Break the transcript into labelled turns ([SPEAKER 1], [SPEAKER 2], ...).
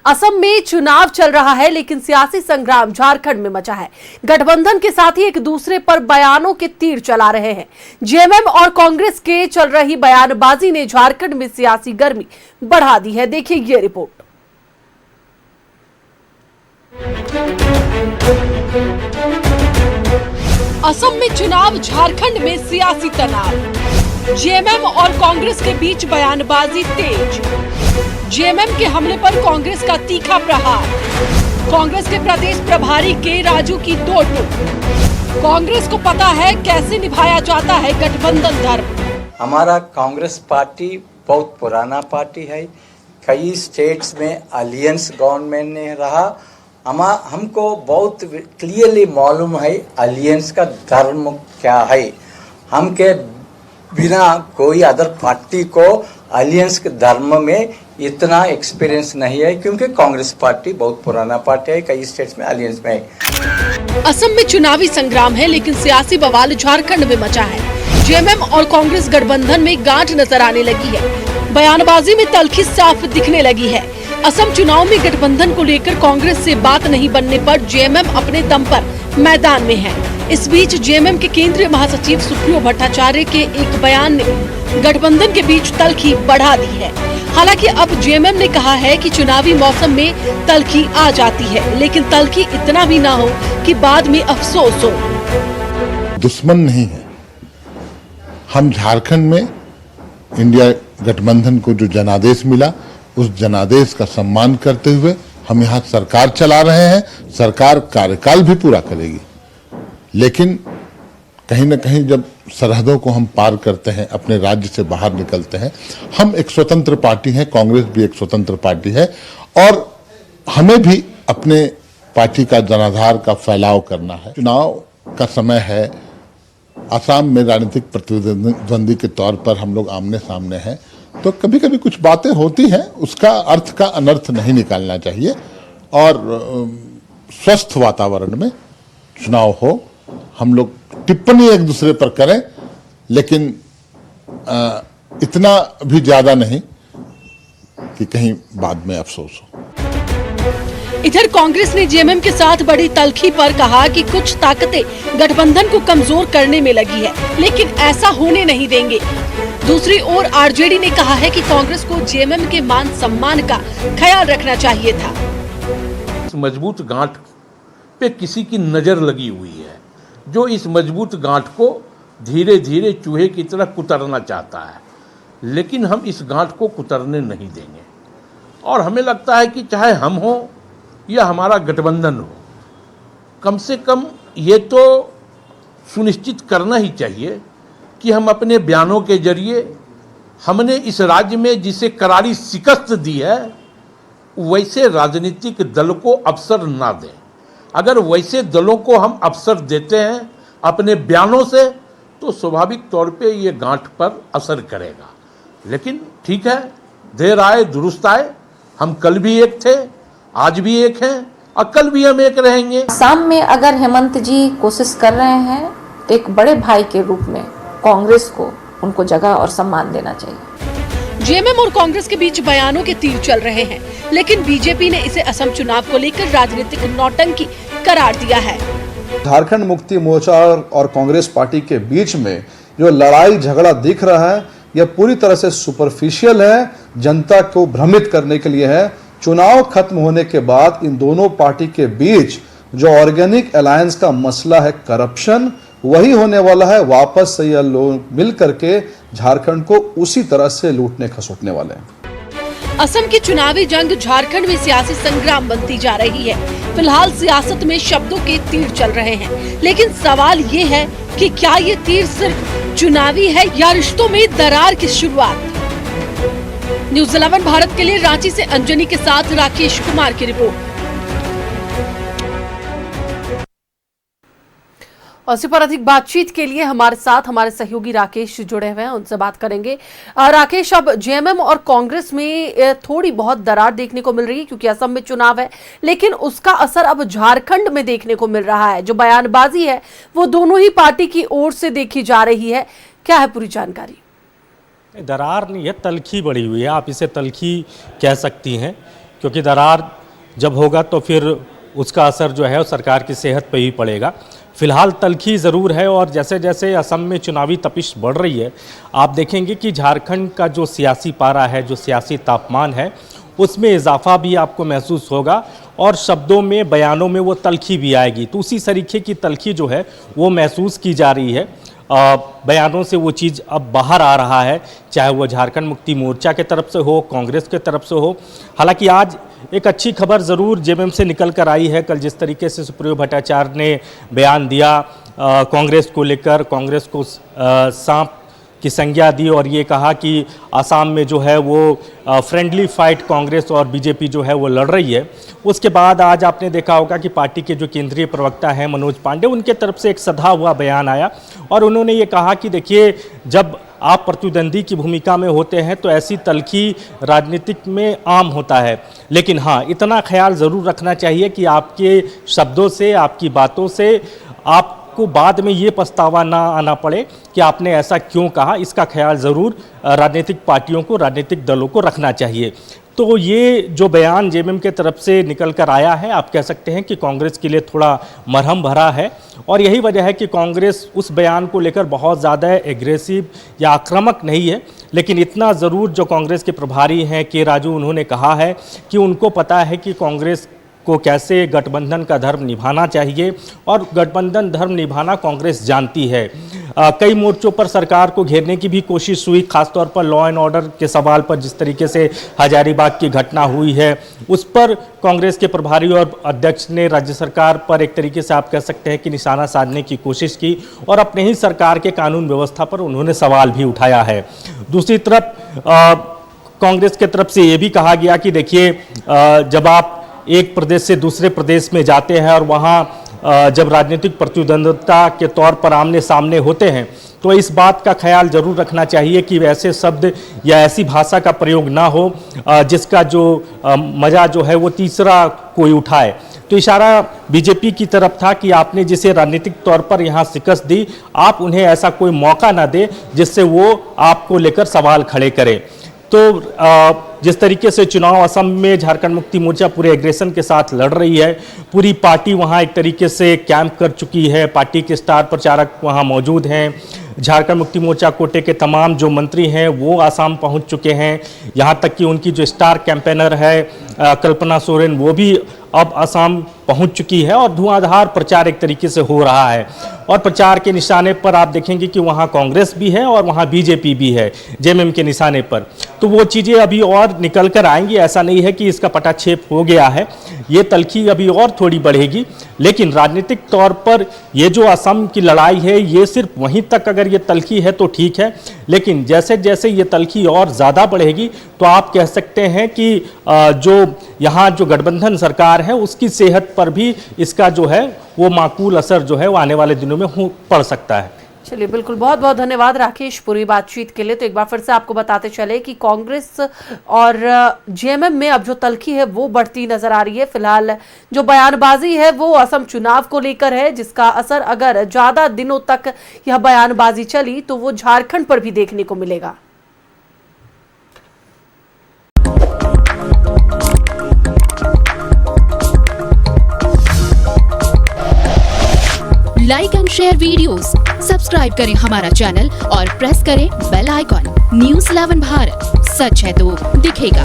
[SPEAKER 1] असम में चुनाव चल रहा है, लेकिन सियासी संग्राम झारखंड में मचा है। गठबंधन के साथ ही एक दूसरे पर बयानों के तीर चला रहे हैं। जेएमएम और कांग्रेस के चल रही बयानबाजी ने झारखंड में सियासी गर्मी बढ़ा दी है। देखिए ये रिपोर्ट। असम में चुनाव, झारखंड में सियासी तनाव। जेएमएम और कांग्रेस के बीच बयानबाजी तेज। जेएमएम के हमले पर कांग्रेस का तीखा प्रहार। कांग्रेस के प्रदेश प्रभारी के राजू की दो टूक। कांग्रेस को पता है कैसे निभाया जाता है गठबंधन धर्म।
[SPEAKER 2] हमारा कांग्रेस पार्टी बहुत पुराना पार्टी है। कई स्टेट्स में अलियंस गवर्नमेंट ने रहा। हमको बहुत क्लियरली मालूम है अलियंस का धर्म क्या है। हमके बिना कोई अदर पार्टी को अलियंस के धर्म में इतना एक्सपीरियंस नहीं है, क्योंकि कांग्रेस पार्टी बहुत पुराना पार्टी है। कई स्टेट्स में अलियंस में है।
[SPEAKER 1] असम में चुनावी संग्राम है, लेकिन सियासी बवाल झारखंड में मचा है। जेएमएम और कांग्रेस गठबंधन में गांठ नजर आने लगी है। बयानबाजी में तल्खी साफ दिखने लगी है। असम चुनाव में गठबंधन को लेकर कांग्रेस से बात नहीं बनने पर जेएमएम अपने दम पर मैदान में है। इस बीच जेएमएम के केंद्रीय महासचिव सुप्रियो भट्टाचार्य के एक बयान ने गठबंधन के बीच तल्खी बढ़ा दी है। हालांकि अब जेएमएम ने कहा है कि चुनावी मौसम में तल्खी आ जाती है, लेकिन तल्खी इतना भी ना हो कि बाद में अफसोस हो।
[SPEAKER 3] दुश्मन नहीं है। हम झारखंड में इंडिया गठबंधन को जो जनादेश मिला, उस जनादेश का सम्मान करते हुए हम यहाँ सरकार चला रहे हैं। सरकार कार्यकाल भी पूरा करेगी, लेकिन कहीं न कहीं जब सरहदों को हम पार करते हैं, अपने राज्य से बाहर निकलते हैं, हम एक स्वतंत्र पार्टी हैं। कांग्रेस भी एक स्वतंत्र पार्टी है और हमें भी अपने पार्टी का जनाधार का फैलाव करना है। चुनाव का समय है। असम में राजनीतिक प्रतिद्वंदी के तौर पर हम लोग आमने सामने हैं, तो कभी कभी कुछ बातें होती हैं, उसका अर्थ का अनर्थ नहीं निकालना चाहिए और स्वस्थ वातावरण में चुनाव हो। हम लोग टिप्पणी एक दूसरे पर करें, लेकिन इतना भी ज्यादा नहीं कि कहीं बाद में अफसोस हो।
[SPEAKER 1] इधर कांग्रेस ने जेएमएम के साथ बड़ी तल्खी पर कहा कि कुछ ताकतें गठबंधन को कमजोर करने में लगी है, लेकिन ऐसा होने नहीं देंगे। दूसरी ओर आरजेडी ने कहा है कि कांग्रेस को जेएमएम के मान सम्मान का ख्याल रखना चाहिए था।
[SPEAKER 4] इस मजबूत गांठ पे किसी की नजर लगी हुई है, जो इस मजबूत गांठ को धीरे धीरे चूहे की तरह कुतरना चाहता है, लेकिन हम इस गांठ को कुतरने नहीं देंगे। और हमें लगता है कि चाहे हम हो या हमारा गठबंधन हो, कम से कम ये तो सुनिश्चित करना ही चाहिए कि हम अपने बयानों के जरिए हमने इस राज्य में जिसे करारी शिकस्त दी है, वैसे राजनीतिक दल को अवसर ना दें। अगर वैसे दलों को हम अवसर देते हैं अपने बयानों से, तो स्वाभाविक तौर पे ये गांठ पर असर करेगा। लेकिन ठीक है, देर आए दुरुस्त आए। हम कल भी एक थे, आज भी एक हैं और कल भी हम एक रहेंगे।
[SPEAKER 5] असम में अगर हेमंत जी कोशिश कर रहे हैं, तो एक बड़े भाई के रूप में कांग्रेस को उनको जगह और सम्मान देना चाहिए।
[SPEAKER 1] जेएमएम और कांग्रेस के बीच बयानों के तीर चल रहे हैं, लेकिन बीजेपी ने इसे असम चुनाव को लेकर राजनीतिक नौटंकी करार दिया है।
[SPEAKER 6] झारखंड मुक्ति मोर्चा और कांग्रेस पार्टी के बीच में जो लड़ाई झगड़ा दिख रहा है, यह पूरी तरह से सुपरफिशियल है, जनता को भ्रमित करने के लिए है। चुनाव खत्म होने के बाद इन दोनों पार्टी के बीच जो ऑर्गेनिक अलायंस का मसला है, करप्शन, वही होने वाला है। वापस से यह लोग मिल करके झारखंड को उसी तरह से लूटने खसोटने वाले हैं।
[SPEAKER 1] असम की चुनावी जंग झारखंड में सियासी संग्राम बनती जा रही है। फिलहाल सियासत में शब्दों के तीर चल रहे हैं, लेकिन सवाल ये है कि क्या ये तीर सिर्फ चुनावी है या रिश्तों में दरार की शुरुआत। न्यूज़ 11 भारत के लिए रांची से अंजनी के साथ राकेश कुमार की रिपोर्ट। और इसी पर अधिक बातचीत के लिए हमारे साथ हमारे सहयोगी राकेश जुड़े हुए हैं, उनसे बात करेंगे। राकेश, अब जेएमएम और कांग्रेस में थोड़ी बहुत दरार देखने को मिल रही है, क्योंकि असम में चुनाव है, लेकिन उसका असर अब झारखंड में देखने को मिल रहा है। जो बयानबाजी है वो दोनों ही पार्टी की ओर से देखी जा रही है। क्या है पूरी जानकारी?
[SPEAKER 7] दरार नहीं है, तल्खी बढ़ी हुई है, आप इसे तल्खी कह सकती हैं, क्योंकि दरार जब होगा तो फिर उसका असर जो है वो सरकार की सेहत पे ही पड़ेगा। फिलहाल तल्खी ज़रूर है और जैसे जैसे असम में चुनावी तपिश बढ़ रही है, आप देखेंगे कि झारखंड का जो सियासी पारा है, जो सियासी तापमान है, उसमें इजाफा भी आपको महसूस होगा और शब्दों में, बयानों में वो तल्खी भी आएगी। तो उसी तरीके की तल्खी जो है वो महसूस की जा रही है। बयानों से वो चीज़ अब बाहर आ रहा है, चाहे वो झारखंड मुक्ति मोर्चा के तरफ से हो, कांग्रेस के तरफ से हो। हालांकि आज एक अच्छी खबर ज़रूर जेएमएम से निकल कर आई है। कल जिस तरीके से सुप्रियो भट्टाचार्य ने बयान दिया कांग्रेस को लेकर, कांग्रेस को सांप की संज्ञा दी और ये कहा कि असम में जो है वो फ्रेंडली फाइट कांग्रेस और बीजेपी जो है वो लड़ रही है। उसके बाद आज आपने देखा होगा कि पार्टी के जो केंद्रीय प्रवक्ता हैं मनोज पांडे, उनके तरफ से एक सधा हुआ बयान आया और उन्होंने ये कहा कि देखिए, जब आप प्रतिद्वंदी की भूमिका में होते हैं तो ऐसी तल्खी राजनीतिक में आम होता है, लेकिन हाँ, इतना ख्याल ज़रूर रखना चाहिए कि आपके शब्दों से, आपकी बातों से आपको बाद में ये पछतावा ना आना पड़े कि आपने ऐसा क्यों कहा। इसका ख्याल ज़रूर राजनीतिक पार्टियों को, राजनीतिक दलों को रखना चाहिए। तो ये जो बयान जेएमएम के तरफ से निकल कर आया है, आप कह सकते हैं कि कांग्रेस के लिए थोड़ा मरहम भरा है और यही वजह है कि कांग्रेस उस बयान को लेकर बहुत ज़्यादा एग्रेसिव या आक्रामक नहीं है। लेकिन इतना ज़रूर जो कांग्रेस के प्रभारी हैं के राजू, उन्होंने कहा है कि उनको पता है कि कांग्रेस को कैसे गठबंधन का धर्म निभाना चाहिए और गठबंधन धर्म निभाना कांग्रेस जानती है। कई मोर्चों पर सरकार को घेरने की भी कोशिश हुई, खासतौर पर लॉ एंड ऑर्डर के सवाल पर। जिस तरीके से हजारीबाग की घटना हुई है, उस पर कांग्रेस के प्रभारी और अध्यक्ष ने राज्य सरकार पर एक तरीके से आप कह सकते हैं कि निशाना साधने की कोशिश की और अपने ही सरकार के कानून व्यवस्था पर उन्होंने सवाल भी उठाया है। दूसरी तरफ कांग्रेस के तरफ से ये भी कहा गया कि देखिए, जब आप एक प्रदेश से दूसरे प्रदेश में जाते हैं और वहाँ जब राजनीतिक प्रतिद्वंद्विता के तौर पर आमने सामने होते हैं तो इस बात का ख्याल जरूर रखना चाहिए कि वैसे शब्द या ऐसी भाषा का प्रयोग ना हो जिसका जो मज़ा जो है वो तीसरा कोई उठाए। तो इशारा बीजेपी की तरफ था कि आपने जिसे राजनीतिक तौर पर यहाँ शिकस्त दी, आप उन्हें ऐसा कोई मौका ना दे जिससे वो आपको लेकर सवाल खड़े करें। तो जिस तरीके से चुनाव असम में झारखंड मुक्ति मोर्चा पूरे एग्रेशन के साथ लड़ रही है, पूरी पार्टी वहां एक तरीके से कैंप कर चुकी है, पार्टी के स्टार प्रचारक वहां मौजूद हैं। झारखंड मुक्ति मोर्चा कोटे के तमाम जो मंत्री हैं वो आसाम पहुंच चुके हैं। यहाँ तक कि उनकी जो स्टार कैंपेनर है कल्पना सोरेन, वो भी अब असम पहुंच चुकी है और धुआंधार प्रचार एक तरीके से हो रहा है। और प्रचार के निशाने पर आप देखेंगे कि वहाँ कांग्रेस भी है और वहाँ बीजेपी भी है जेएमएम के निशाने पर। तो वो चीज़ें अभी और निकल कर आएंगी, ऐसा नहीं है कि इसका पटाक्षेप हो गया है, ये तल्खी अभी और थोड़ी बढ़ेगी। लेकिन राजनीतिक तौर पर ये जो असम की लड़ाई है, ये सिर्फ वहीं तक अगर ये तल्खी है तो ठीक है, लेकिन जैसे जैसे ये तल्खी और ज़्यादा बढ़ेगी तो आप कह सकते हैं कि जो यहाँ जो गठबंधन सरकार है उसकी सेहत पर भी इसका जो है वो माकूल असर जो है वो आने वाले दिनों में पड़ सकता है।
[SPEAKER 1] चलिए, बिल्कुल, बहुत बहुत धन्यवाद राकेश पूरी बातचीत के लिए। तो एक बार फिर से आपको बताते चले कि कांग्रेस और जेएमएम में अब जो तल्खी है वो बढ़ती नजर आ रही है। फिलहाल जो बयानबाजी है वो असम चुनाव को लेकर है, जिसका असर अगर ज्यादा दिनों तक यह बयानबाजी चली तो वो झारखंड पर भी देखने को मिलेगा।
[SPEAKER 8] Like and share videos, subscribe करें हमारा चैनल और प्रेस करें बेल आइकॉन। न्यूज़ 11 भारत, सच है तो दिखेगा।